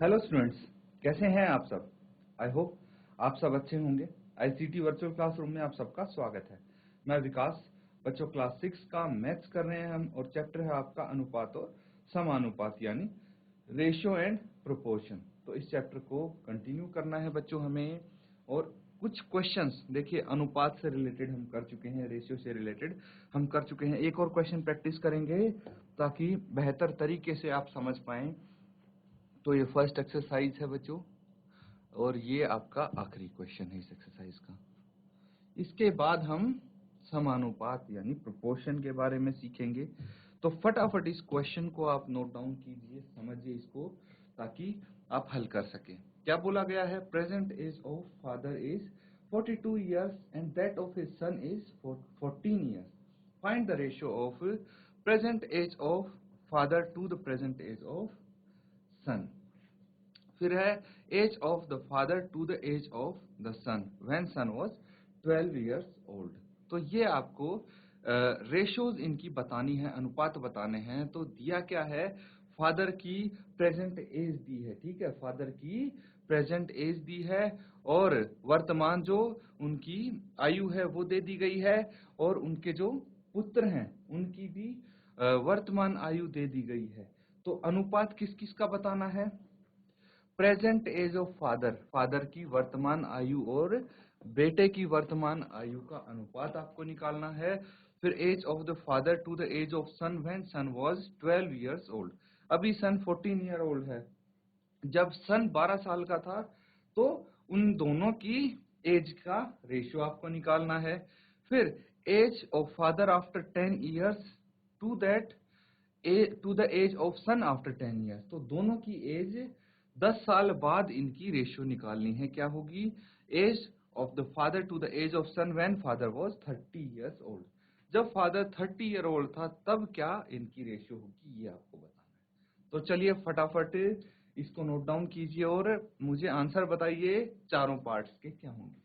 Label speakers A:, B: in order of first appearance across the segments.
A: Hello students, कैसे हैं आप सब। आई होप आप सब अच्छे होंगे। आईसीटी वर्चुअल क्लासरूम में आप सबका स्वागत है। मैं विकास। बच्चों क्लास 6 का मैथ्स कर रहे हैं हम और चैप्टर है आपका अनुपात और समानुपात यानी रेशियो एंड प्रोपोर्शन। तो इस चैप्टर को कंटिन्यू करना है बच्चों हमें। और कुछ क्वेश्चंस देखिए अनुपात से रिलेटेड हम कर चुके हैं, रेशियो से रिलेटेड हम कर चुके हैं। एक और क्वेश्चन प्रैक्टिस करेंगे ताकि बेहतर तरीके से आप समझ पाएं। तो ये फर्स्ट एक्सरसाइज है बच्चों और ये आपका आखिरी क्वेश्चन है इस एक्सरसाइज का। इसके बाद हम समानुपात यानी प्रोपोर्शन के बारे में सीखेंगे। तो फटाफट इस क्वेश्चन को आप नोट डाउन कीजिए, समझिए इसको ताकि आप हल कर सकें। क्या बोला गया है? Present age of father is 42 years and that of his son is 14 years। Find the ratio of present age of father to the present age of son. फिर है age of the father to the age of the son when son was 12 years old. तो ये आपको ratios इनकी बतानी है, अनुपात बताने हैं। तो दिया क्या है? फादर की प्रेजेंट एज दी है, ठीक है, फादर की प्रेजेंट एज दी है और वर्तमान जो उनकी आयु है वो दे दी गई है और उनके जो पुत्र हैं उनकी भी वर्तमान आयु दे दी गई है। तो अनुपात किस किस का बताना है? Present age of father, father की वर्तमान आयु और बेटे की वर्तमान आयु का अनुपात आपको निकालना है। फिर age of the father to the age of son when son was 12 years old. अभी सन 14 year ओल्ड है। जब सन 12 साल का था तो उन दोनों की एज का रेशियो आपको निकालना है। फिर age of father after 10 years to that to the age of son after 10 years। तो दोनों की एज 10 साल बाद इनकी रेशियो निकालनी है। क्या होगी? Age of the father to the age of son when father was 30 years old. जब फादर 30 year ओल्ड था तब क्या इनकी रेशियो होगी, ये आपको बताना है। तो चलिए फटाफट इसको नोट डाउन कीजिए और मुझे आंसर बताइए चारों पार्ट्स के क्या होंगे।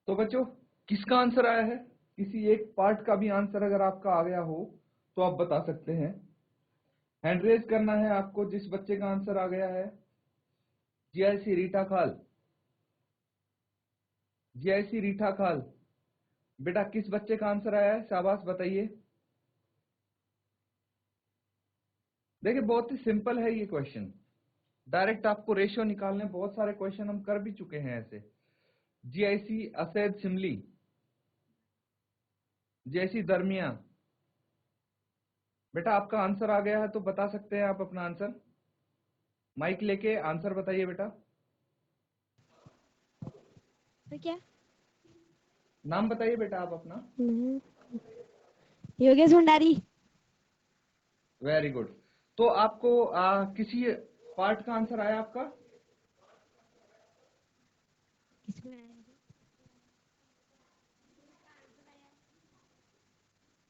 A: तो बच्चों किसका आंसर आया है? किसी एक पार्ट का भी आंसर अगर आपका आ गया हो तो आप बता सकते हैं। हैंड रेज करना है आपको जिस बच्चे का आंसर आ गया है। जीआईसी रीटा खाल, जीआईसी रीठा खाल, बेटा किस बच्चे का आंसर आया है? शाबाश बताइए। देखिए बहुत ही सिंपल है ये क्वेश्चन, डायरेक्ट आपको रेशियो निकालने। बहुत सारे क्वेश्चन हम कर भी चुके हैं ऐसे। जीआईसी असैद सिमली, जीआईसी दरमिया, बेटा आपका आंसर आ गया है तो बता सकते हैं आप अपना आंसर। माइक लेके आंसर बताइए बेटा।
B: तो क्या
A: नाम बताइए बेटा आप अपना।
B: योगेश भंडारी।
A: Very good. तो आपको किसी पार्ट का आंसर आया आपका?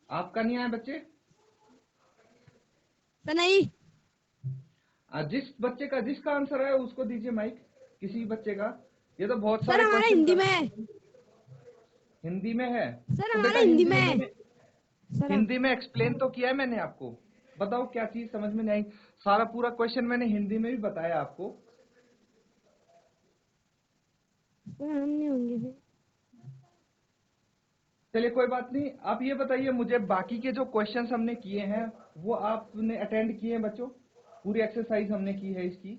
A: आपका नहीं आया बच्चे?
B: तो नहीं
A: जिस बच्चे का जिसका आंसर आया उसको दीजिए माइक, किसी बच्चे का। ये तो बहुत
B: सर,
A: सारे
B: हमारा
A: क्वेश्चन
B: हिंदी
A: कर।
B: में है।
A: हिंदी में है?
B: सर
A: तो
B: हमारा
A: बेटा
B: हिंदी में
A: हिंदी
B: है।
A: में
B: सर
A: हिंदी में एक्सप्लेन तो किया है मैंने आपको। बताओ क्या चीज समझ में नहीं आई? सारा पूरा क्वेश्चन मैंने हिंदी में भी बताया आपको।
B: हम नहीं होंगे फिर।
A: चलिए कोई बात नहीं, आप ये बताइए मुझे बाकी के जो क्वेश्चंस हमने किए हैं वो आपने अटेंड किए हैं बच्चों? पूरी एक्सरसाइज हमने की है इसकी।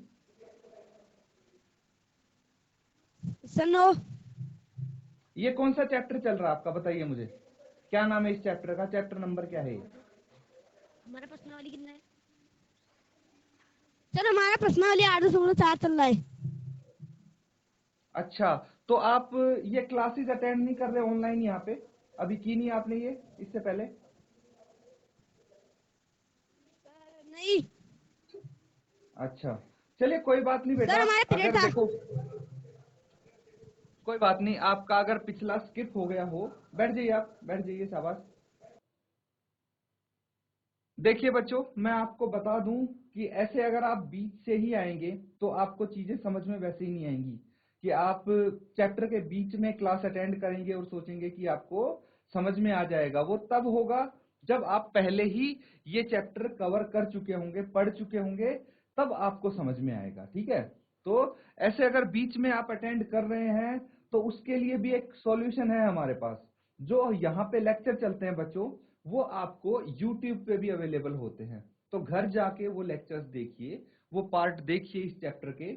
B: Sir no.
A: ये कौन सा चैप्टर चल रहा है आपका, बताइए मुझे। क्या नाम है इस चैप्टर का? चैप्टर नंबर क्या है ये?
B: हमारा प्रश्नावली कितना है? सर हमारा प्रश्नावली 8.4 चल रहा है।
A: अच्छा, तो आप ये क्लासेस अटेंड नहीं कर रहे ऑनलाइन यहाँ पे? अभी की नहीं आपने ये इससे पहले?
B: नहीं
A: अच्छा, चलिए कोई बात नहीं बेटा।
B: सर, हमारा पीरियड
A: अगर
B: था।
A: देखो, कोई बात नहीं, आपका अगर पिछला स्किप हो गया हो, बैठ जाइए, आप बैठ जाइए, शाबाश। देखिए बच्चों, मैं आपको बता दूं कि ऐसे अगर आप बीच से ही आएंगे तो आपको चीजें समझ में वैसे ही नहीं आएंगी कि आप चैप्टर के बीच में क्लास अटेंड करेंगे और सोचेंगे कि आपको समझ में आ जाएगा। वो तब होगा जब आप पहले ही ये चैप्टर कवर कर चुके होंगे, पढ़ चुके होंगे, तब आपको समझ में आएगा। ठीक है? तो ऐसे अगर बीच में आप अटेंड कर रहे हैं तो उसके लिए भी एक सॉल्यूशन है हमारे पास। जो यहाँ पे लेक्चर चलते हैं बच्चों, वो आपको YouTube पे भी अवेलेबल होते हैं। तो घर जाके वो लेक्चर्स देखिए, वो पार्ट देखिए इस चैप्टर के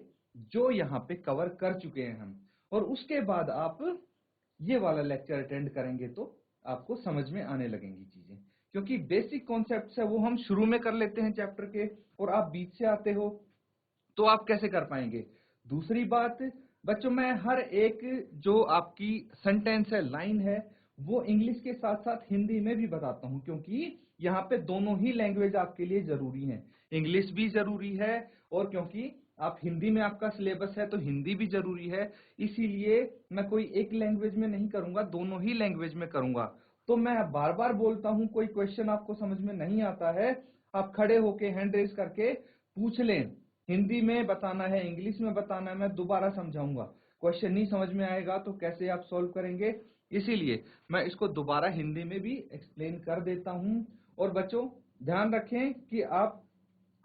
A: जो यहाँ पे कवर कर चुके हैं हम, और उसके बाद आप ये वाला लेक्चर अटेंड करेंगे तो आपको समझ में आने लगेंगी चीजें। क्योंकि बेसिक कॉन्सेप्ट्स है वो हम शुरू में कर लेते हैं चैप्टर के, और आप बीच से आते हो तो आप कैसे कर पाएंगे। दूसरी बात बच्चों, मैं हर एक जो आपकी सेंटेंस है, लाइन है, वो इंग्लिश के साथ साथ हिंदी में भी बताता हूं, क्योंकि यहाँ पे दोनों ही लैंग्वेज आपके लिए जरूरी है। इंग्लिश भी जरूरी है, और क्योंकि आप हिंदी में आपका सिलेबस है तो हिंदी भी जरूरी है। इसीलिए मैं कोई एक लैंग्वेज में नहीं करूंगा, दोनों ही लैंग्वेज में करूंगा। तो मैं बार बार बोलता हूं, कोई क्वेश्चन आपको समझ में नहीं आता है, आप खड़े होके हैंड रेज करके पूछ लें। हिंदी में बताना है, इंग्लिश में बताना है, मैं दोबारा समझाऊंगा। क्वेश्चन नहीं समझ में आएगा तो कैसे आप सॉल्व करेंगे, इसीलिए मैं इसको दोबारा हिंदी में भी एक्सप्लेन कर देता हूं। और बच्चों ध्यान रखें कि आप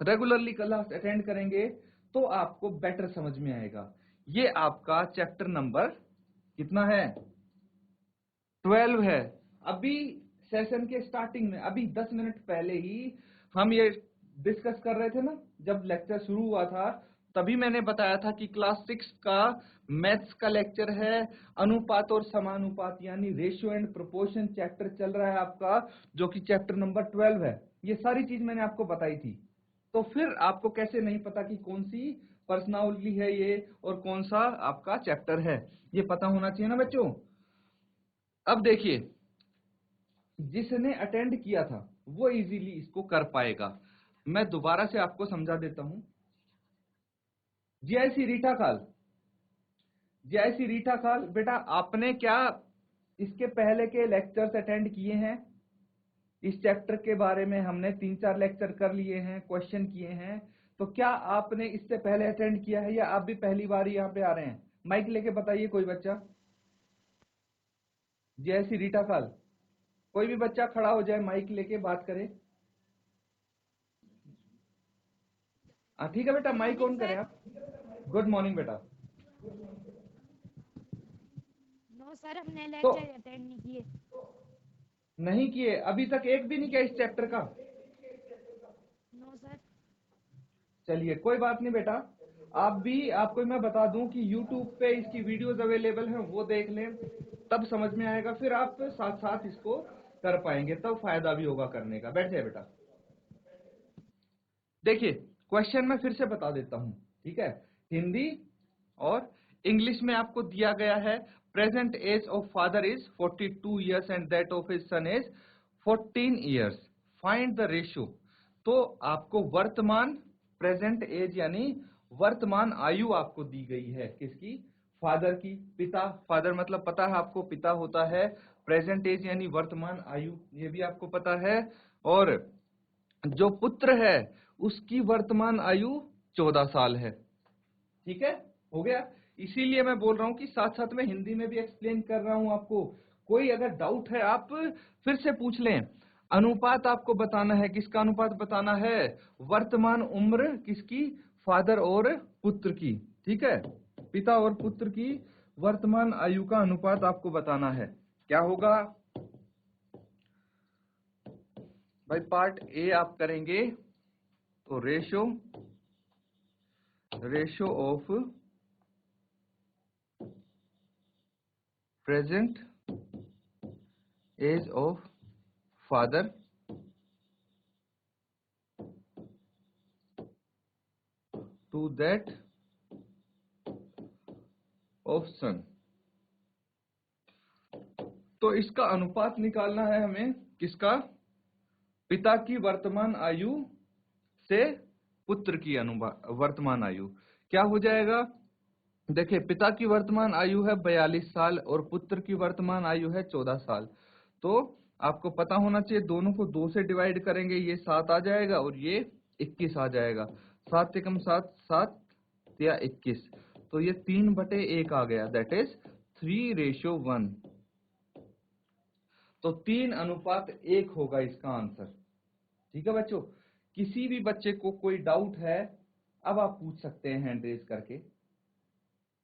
A: रेगुलरली क्लास अटेंड करेंगे तो आपको बेटर समझ में आएगा। ये आपका चैप्टर नंबर कितना है? 12 है। अभी सेशन के स्टार्टिंग में, अभी 10 मिनट पहले ही हम ये डिस्कस कर रहे थे ना, जब लेक्चर शुरू हुआ था तभी मैंने बताया था कि क्लास 6 का मैथ्स का लेक्चर है, अनुपात और समानुपात यानी रेशियो एंड प्रोपोर्शन चैप्टर चल रहा है आपका, जो कि चैप्टर नंबर 12 है। ये सारी चीज मैंने आपको बताई थी। तो फिर आपको कैसे नहीं पता कि कौन सी पर्सनालिटी है ये और कौन सा आपका चैप्टर है, ये पता होना चाहिए ना बच्चों। अब देखिए, जिसने अटेंड किया था वो इजीली इसको कर पाएगा। मैं दोबारा से आपको समझा देता हूं। जीआईसी रीटा काल, जीआईसी रीटा काल, बेटा आपने क्या इसके पहले के लेक्चर्स अटेंड किए हैं? इस चैप्टर के बारे में हमने 3-4 लेक्चर कर लिए हैं, क्वेश्चन किए हैं। तो क्या आपने इससे पहले अटेंड किया है या आप भी पहली बार यहाँ पे आ रहे हैं? माइक लेके बताइए कोई बच्चा। जीआईसी रीटा काल, कोई भी बच्चा खड़ा हो जाए, माइक लेके बात करे। ठीक है बेटा,
B: गुड
A: माइक
B: मॉर्निंग
A: ऑन करें
B: सर।
A: आप। गुड मॉर्निंग बेटा।
B: नो सर, हमने
A: तो
B: लेक्चर अटेंड नहीं किए।
A: नहीं किए अभी तक, एक भी नहीं किया इस चैप्टर का?
B: No sir.
A: चलिए कोई बात नहीं बेटा, आप भी, आपको मैं बता दूं कि YouTube पे इसकी वीडियोस अवेलेबल हैं, वो देख लें, तब समझ में आएगा। फिर आप साथ साथ इसको कर पाएंगे, तब फायदा भी होगा करने का। बैठ जाए बेटा। देखिए क्वेश्चन मैं फिर से बता देता हूं, ठीक है? हिंदी और इंग्लिश में आपको दिया गया है, present age of father is 42 years and that of his son is 14 years, find the ratio. तो आपको वर्तमान, प्रेजेंट एज यानी वर्तमान आयु आपको दी गई है, किसकी? फादर की। पिता, फादर मतलब पता है आपको, पिता होता है। प्रेजेंट एज यानी वर्तमान आयु, ये भी आपको पता है। और जो पुत्र है उसकी वर्तमान आयु 14 साल है। ठीक है, हो गया। इसीलिए मैं बोल रहा हूं कि साथ साथ में हिंदी में भी एक्सप्लेन कर रहा हूं आपको। कोई अगर डाउट है आप फिर से पूछ लें। अनुपात आपको बताना है, किसका अनुपात बताना है? वर्तमान उम्र किसकी? फादर और पुत्र की। ठीक है, पिता और पुत्र की वर्तमान आयु का अनुपात आपको बताना है। क्या होगा भाई? पार्ट ए आप करेंगे तो ratio of present age of father to that of son. तो इसका अनुपात निकालना है हमें, किसका? पिता की वर्तमान आयु किससे? पुत्र की वर्तमान आयु। क्या हो जाएगा? देखिए, पिता की वर्तमान आयु है 42 साल और पुत्र की वर्तमान आयु है 14 साल। तो आपको पता होना चाहिए, दोनों को 2 से डिवाइड करेंगे, ये 7 आ जाएगा और ये 21 आ जाएगा। 7 एकम 7, 7 या 21, तो ये 3/1 आ गया, दैट इज 3:1। तो 3:1 होगा इसका आंसर। ठीक है बच्चों, किसी भी बच्चे को कोई डाउट है, अब आप पूछ सकते हैं हैंड रेज करके।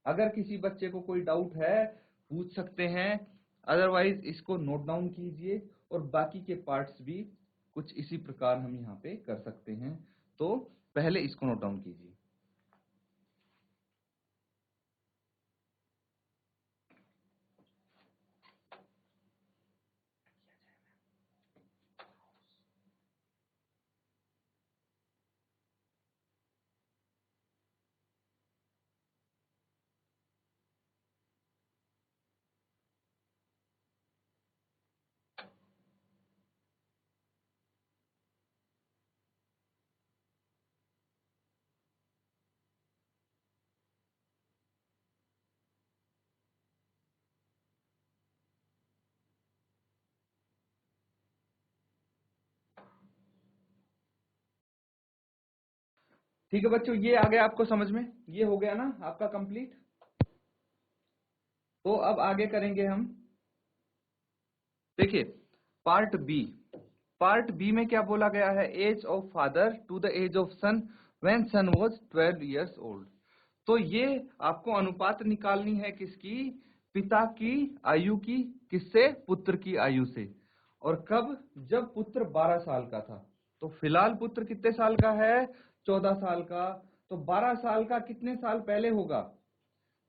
A: अगर किसी बच्चे को कोई डाउट है पूछ सकते हैं, अदरवाइज इसको नोट डाउन कीजिए और बाकी के पार्ट्स भी कुछ इसी प्रकार हम यहाँ पे कर सकते हैं। तो पहले इसको नोट डाउन कीजिए। ठीक है बच्चों, ये आ गया आपको समझ में, ये हो गया ना आपका कंप्लीट। तो अब आगे करेंगे हम, देखिए पार्ट बी। पार्ट बी में क्या बोला गया है? Age of father to the age of son when son was 12 years old. तो ये आपको अनुपात निकालनी है किसकी? पिता की आयु की, किससे? पुत्र की आयु से। और कब? जब पुत्र 12 साल का था। तो फिलहाल पुत्र कितने साल का है? 14 साल का। तो 12 साल का कितने साल पहले होगा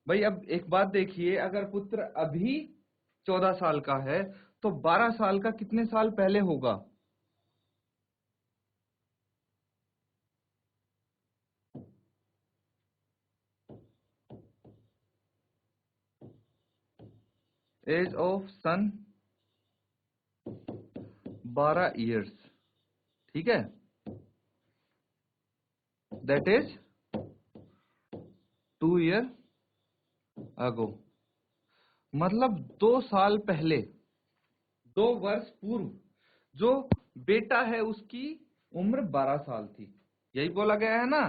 A: भाई? अब एक बात देखिए, अगर पुत्र अभी 14 साल का है तो 12 साल का कितने साल पहले होगा? एज ऑफ सन 12 इयर्स, ठीक है, दैट इज 2 ईयर अगो। मतलब 2 साल पहले, 2 वर्ष पूर्व जो बेटा है उसकी उम्र 12 साल थी। यही बोला गया है ना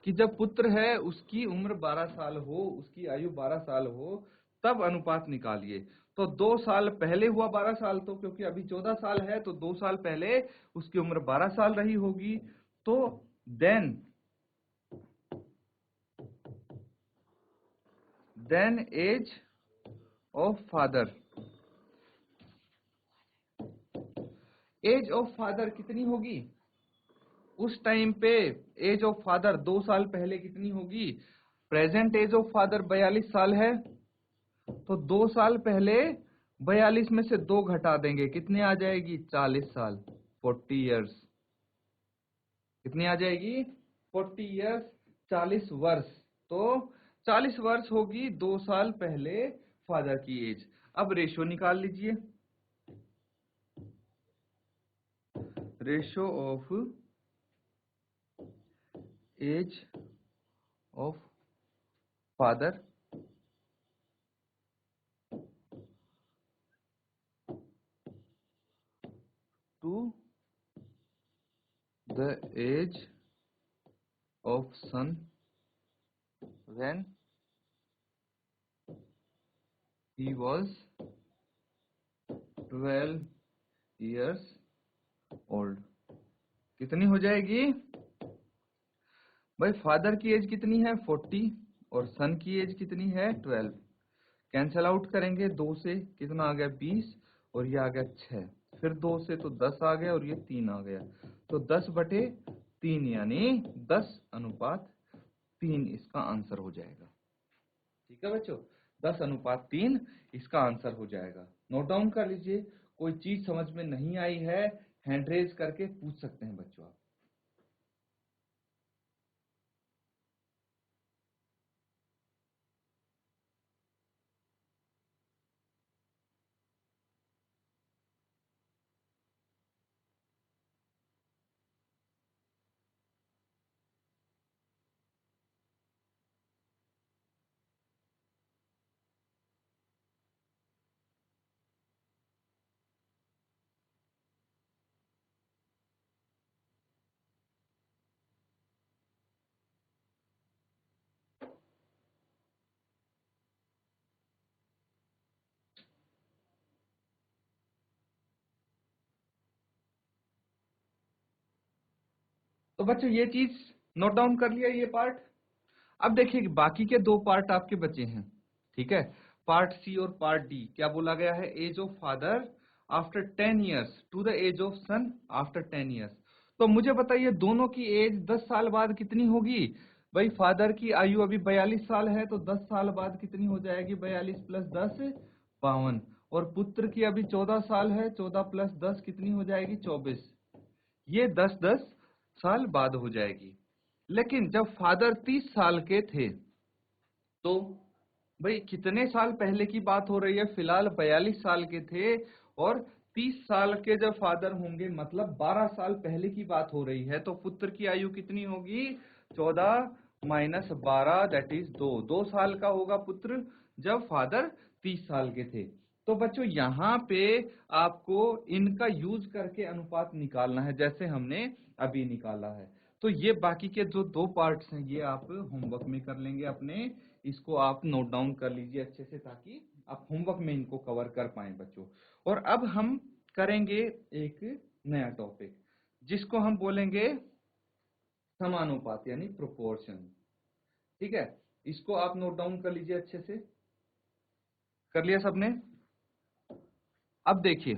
A: कि जब पुत्र है उसकी उम्र 12 साल हो, उसकी आयु 12 साल हो, तब अनुपात निकालिए। तो 2 साल पहले हुआ 12 साल, तो क्योंकि अभी 14 साल है तो 2 साल पहले उसकी उम्र 12 साल रही होगी। तो then age of father, age of father कितनी होगी उस टाइम पे? एज ऑफ फादर 2 साल पहले कितनी होगी? प्रेजेंट एज ऑफ फादर 42 साल है, तो 2 साल पहले 42 में से 2 घटा देंगे, कितने आ जाएगी? 40 साल, 40 इयर्स। कितनी आ जाएगी? 40 इयर्स, 40 वर्ष। तो 40 वर्ष होगी 2 साल पहले फादर की एज। अब रेशो निकाल लीजिए, ratio of age of father to the age of son when he was 12 years old। कितनी हो जाएगी भाई? फादर की एज कितनी है? 40 और सन की एज कितनी है? 12। कैंसल आउट करेंगे 2 से, कितना आ गया? 20 और ये आ गया 6, फिर 2 से तो 10 आ गया और ये 3 आ गया। तो 10/3 यानी 10:3 इसका आंसर हो जाएगा। ठीक है बच्चों, 10:3 इसका आंसर हो जाएगा। नोट डाउन कर लीजिए, कोई चीज समझ में नहीं आई है हैंड रेज करके पूछ सकते हैं बच्चों आप। तो बच्चों ये चीज नोट डाउन कर लिया ये पार्ट। अब देखिए बाकी के दो पार्ट आपके बचे हैं, ठीक है। पार्ट सी और पार्ट डी क्या बोला गया है, age of father after 10 years to the age of son after 10 years. तो मुझे बताइए दोनों की एज 10 साल बाद कितनी होगी। भाई फादर की आयु अभी 42 साल है, तो 10 साल बाद कितनी हो जाएगी, 42 प्लस 10 52। और पुत्र की अभी 14 साल है, 14 प्लस 10 कितनी हो जाएगी, 24। ये 10-10 साल बाद हो जाएगी। लेकिन जब फादर 30 साल के थे तो भाई कितने साल पहले की बात हो रही है, फिलहाल 42 साल के थे और 30 साल के जब फादर होंगे मतलब 12 साल पहले की बात हो रही है। तो पुत्र की आयु कितनी होगी, 14 माइनस 12 दैट इज 2 साल का होगा पुत्र जब फादर 30 साल के थे। तो बच्चों यहाँ पे आपको इनका यूज करके अनुपात निकालना है जैसे हमने अभी निकाला है। तो ये बाकी के जो दो पार्ट्स हैं ये आप होमवर्क में कर लेंगे अपने, इसको आप नोट डाउन कर लीजिए अच्छे से ताकि आप होमवर्क में इनको कवर कर पाए बच्चों। और अब हम करेंगे एक नया टॉपिक जिसको हम बोलेंगे समानुपात यानी प्रोपोर्शन, ठीक है। इसको आप नोट डाउन कर लीजिए अच्छे से, कर लिया सबने। अब देखिए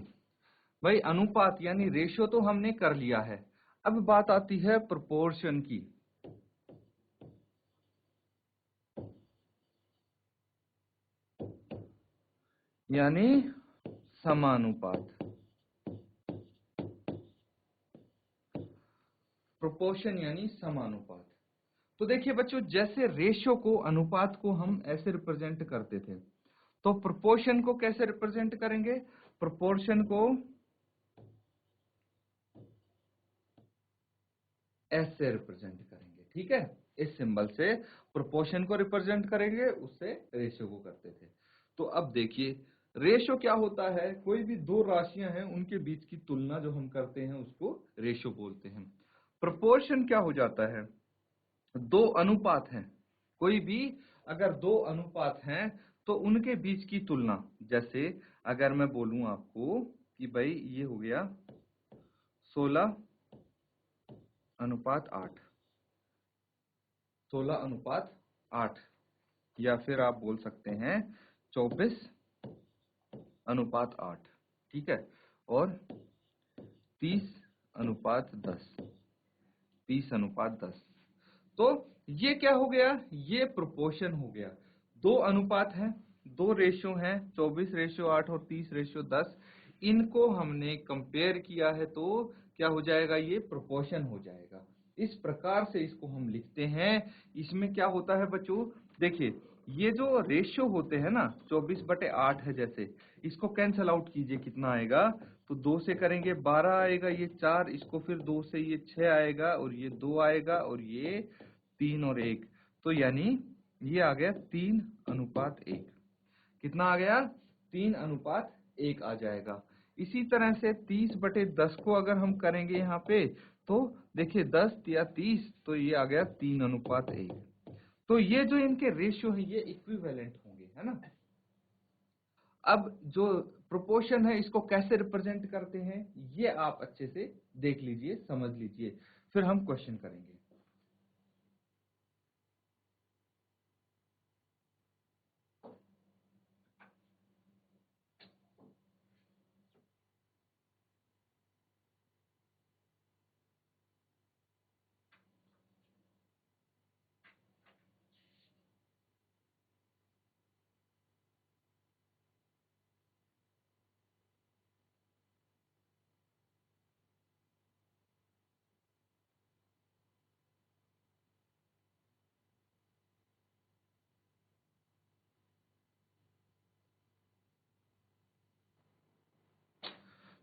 A: भाई अनुपात यानी रेशियो तो हमने कर लिया है, अब बात आती है प्रोपोर्शन की। यानी समानुपात, प्रोपोर्शन यानी समानुपात। तो देखिए बच्चों जैसे रेशियो को अनुपात को हम ऐसे रिप्रेजेंट करते थे, तो प्रोपोर्शन को कैसे रिप्रेजेंट करेंगे, प्रोपोर्शन को ऐसे रिप्रेजेंट करेंगे, ठीक है। इस सिंबल से प्रोपोर्शन को रिप्रेजेंट करेंगे, उससे रेशियो को करते थे। तो अब देखिए रेशियो क्या होता है, कोई भी दो राशियां हैं उनके बीच की तुलना जो हम करते हैं उसको रेशियो बोलते हैं। प्रोपोर्शन क्या हो जाता है, दो अनुपात हैं, कोई भी अगर दो अनुपात हैं तो उनके बीच की तुलना। जैसे अगर मैं बोलूं आपको कि भाई ये हो गया 16:8, 16:8, या फिर आप बोल सकते हैं 24:8, ठीक है। और 30:10, 30:10। तो ये क्या हो गया, ये प्रोपोर्शन हो गया। दो अनुपात हैं, दो रेशियो हैं, 24:8 और 30:10। इनको हमने कंपेयर किया है तो क्या हो जाएगा, ये प्रोपोर्शन हो जाएगा। इस प्रकार से इसको हम लिखते हैं। इसमें क्या होता है बच्चों, देखिए ये जो रेशियो होते हैं ना 24/8 है, जैसे इसको कैंसल आउट कीजिए कितना आएगा, तो 2 से करेंगे 12 आएगा, ये 4, इसको फिर 2 से ये 6 आएगा और ये 2 आएगा और ये 3 और 1, तो यानी ये आ गया 3:1। कितना आ गया, 3:1 आ जाएगा। इसी तरह से 30/10 को अगर हम करेंगे यहाँ पे तो देखिए 10 या 30, तो ये आ गया 3:1। तो ये जो इनके रेशियो है ये इक्विवेलेंट होंगे, है ना। अब जो प्रोपोर्शन है इसको कैसे रिप्रेजेंट करते हैं ये आप अच्छे से देख लीजिए, समझ लीजिए, फिर हम क्वेश्चन करेंगे।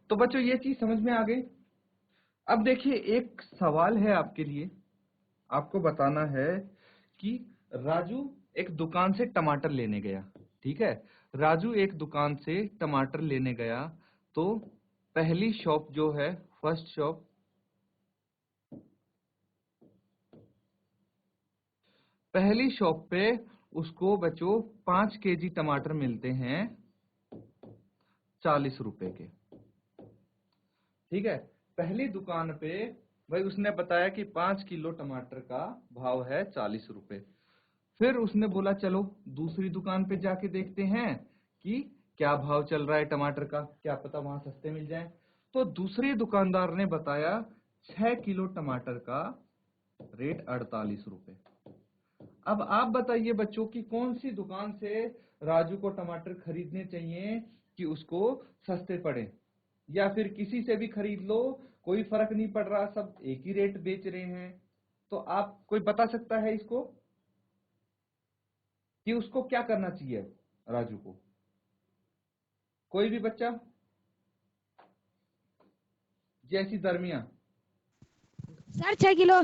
A: तो बच्चों ये चीज समझ में आ गई। अब देखिए एक सवाल है आपके लिए, आपको बताना है कि राजू एक दुकान से टमाटर लेने गया, ठीक है। राजू एक दुकान से टमाटर लेने गया, तो पहली शॉप जो है, फर्स्ट शॉप, पहली शॉप पे उसको बच्चों 5 केजी टमाटर मिलते हैं 40 रुपए के, ठीक है। पहली दुकान पे भाई उसने बताया कि 5 किलो टमाटर का भाव है 40 रुपए। फिर उसने बोला चलो दूसरी दुकान पे जाके देखते हैं कि क्या भाव चल रहा है टमाटर का, क्या पता वहां सस्ते मिल जाए। तो दूसरे दुकानदार ने बताया 6 किलो टमाटर का रेट 48 रुपए। अब आप बताइए बच्चों की कौन सी दुकान से राजू को टमाटर खरीदने चाहिए कि उसको सस्ते पड़े, या फिर किसी से भी खरीद लो, कोई फर्क नहीं पड़ रहा, सब एक ही रेट बेच रहे हैं। तो आप कोई बता सकता है इसको कि उसको क्या करना चाहिए राजू को? कोई भी बच्चा? जैसी दरमिया।
B: Sir 6 kilo.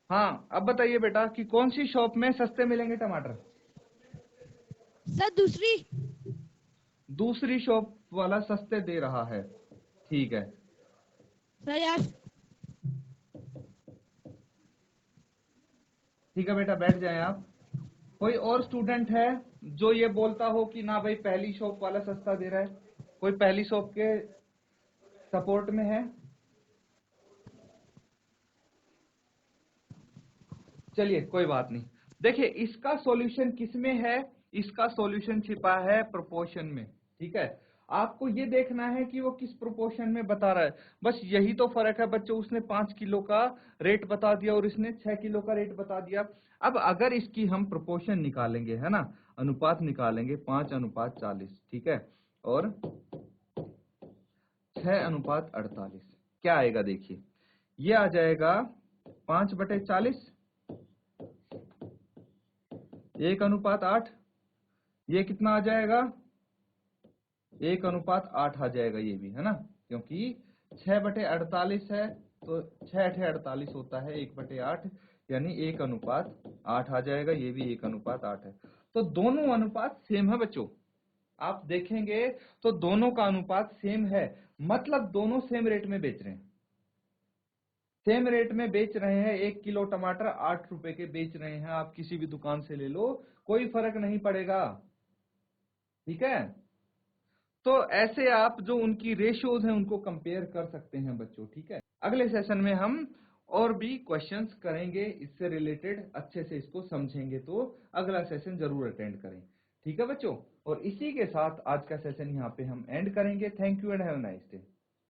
A: हाँ अब बताइए बेटा कि कौन सी शॉप में सस्ते मिलेंगे टमाटर?
B: सर दूसरी।
A: दूसरी शॉप वाला सस्ते दे रहा है, ठीक है।
B: सर यार।
A: ठीक है बेटा बैठ जाएं आप। कोई और स्टूडेंट है जो ये बोलता हो कि ना भाई पहली शॉप वाला सस्ता दे रहा है? कोई पहली शॉप के सपोर्ट में है? चलिए कोई बात नहीं। देखिए इसका सॉल्यूशन किसमें है? इसका सॉल्यूशन छिपा है प्रोपोर्शन में, ठीक है। आपको ये देखना है कि वो किस प्रोपोर्शन में बता रहा है, बस यही तो फर्क है बच्चों। उसने 5 किलो का रेट बता दिया और इसने 6 किलो का रेट बता दिया। अब अगर इसकी हम प्रोपोर्शन निकालेंगे, है ना, अनुपात निकालेंगे 5:40, ठीक है, और 6:48, क्या आएगा देखिए। ये आ जाएगा 5/40, 1:8। ये कितना आ जाएगा? 1:8 आ जाएगा ये भी, है ना, क्योंकि 6/48 है तो 6×8 होता है 1/8, यानी 1:8 आ जाएगा। ये भी 1:8 है। तो दोनों अनुपात सेम है बच्चों। आप देखेंगे तो दोनों का अनुपात सेम है, मतलब दोनों सेम रेट में बेच रहे हैं। सेम रेट में बेच रहे हैं। 1 किलो टमाटर 8 रुपए के बेच रहे हैं, आप किसी भी दुकान से ले लो, कोई फर्क नहीं पड़ेगा, ठीक है। तो ऐसे आप जो उनकी रेशियोज हैं उनको कंपेयर कर सकते हैं बच्चों, ठीक है। अगले सेशन में हम और भी क्वेश्चंस करेंगे इससे रिलेटेड, अच्छे से इसको समझेंगे, तो अगला सेशन जरूर अटेंड करें, ठीक है बच्चों। और इसी के साथ आज का सेशन यहाँ पे हम एंड करेंगे। Thank you and have a nice day.